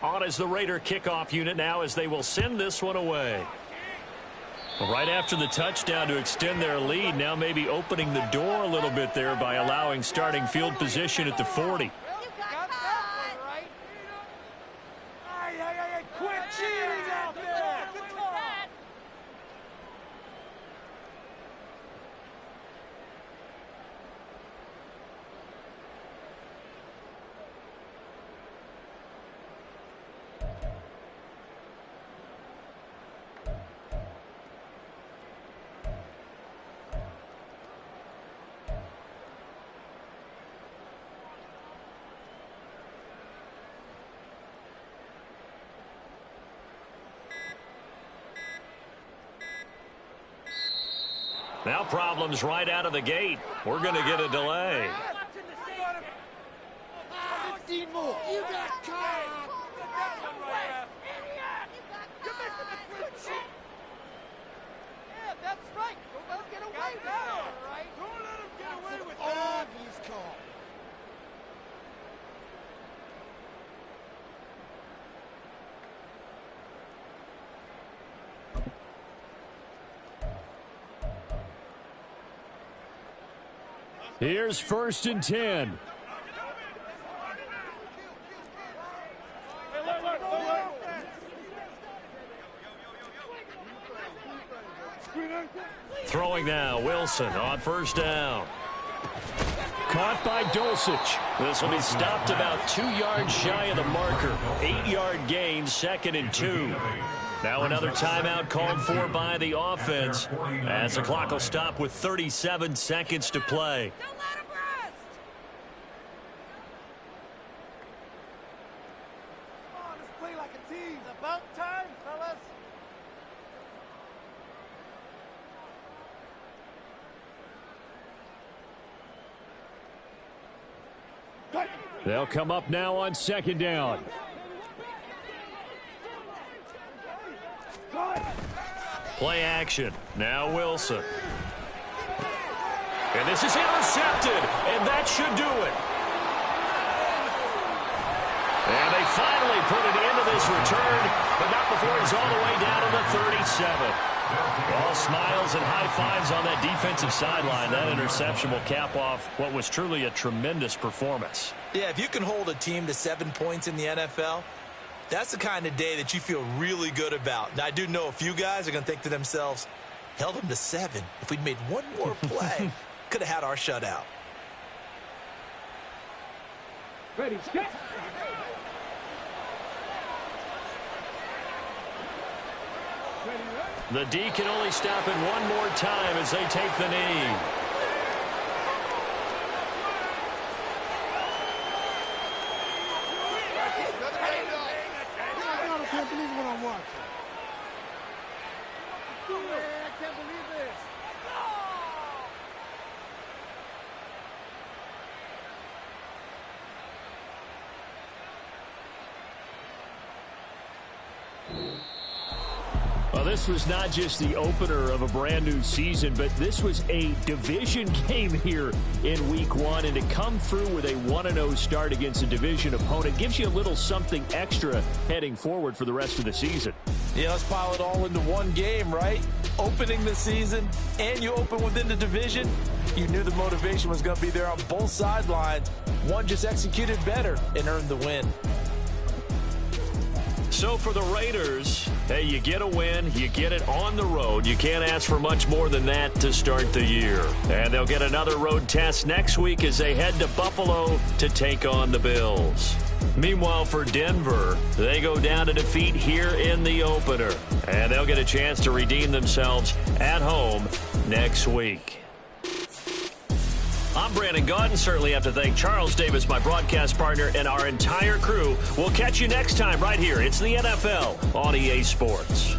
On is the Raider kickoff unit now as they will send this one away. Right after the touchdown to extend their lead, now maybe opening the door a little bit there by allowing starting field position at the 40. Got that one, right? Hey, quit cheating out there! Good call. Now problems right out of the gate. We're going to get a delay. 15 more. You got caught. Yeah, that's right. Don't let him get away with that, all right? Don't let him get away with that. He's caught. Here's first and 10. Throwing now, Wilson on first down. Caught by Dulcich. This will be stopped about 2 yards shy of the marker. 8-yard gain, 2nd and 2. Now another timeout called for by the offense as the clock will stop with 37 seconds to play. Don't let him rest. Come on, let's play like a team. It's about time, fellas. They'll come up now on second down. Play action. Now Wilson. And this is intercepted, and that should do it. And they finally put it into this return, but not before he's all the way down to the 37. All smiles and high fives on that defensive sideline. That interception will cap off what was truly a tremendous performance. Yeah, if you can hold a team to 7 points in the NFL, that's the kind of day that you feel really good about. Now, I do know a few guys are going to think to themselves, held them to 7. If we'd made one more play, could have had our shutout. Ready, set. The D can only stop it one more time as they take the knee. I can't believe what I'm watching. I can't believe this. Well, this was not just the opener of a brand new season, but this was a division game here in week 1. And to come through with a 1-0 start against a division opponent gives you a little something extra heading forward for the rest of the season. Yeah, let's pile it all into one game, right? Opening the season, and you open within the division. You knew the motivation was going to be there on both sidelines. One just executed better and earned the win. So for the Raiders, hey, you get a win, you get it on the road. You can't ask for much more than that to start the year. And they'll get another road test next week as they head to Buffalo to take on the Bills. Meanwhile, for Denver, they go down to defeat here in the opener. And they'll get a chance to redeem themselves at home next week. I'm Brandon Gaudin. Certainly have to thank Charles Davis, my broadcast partner, and our entire crew. We'll catch you next time right here. It's the NFL on EA Sports.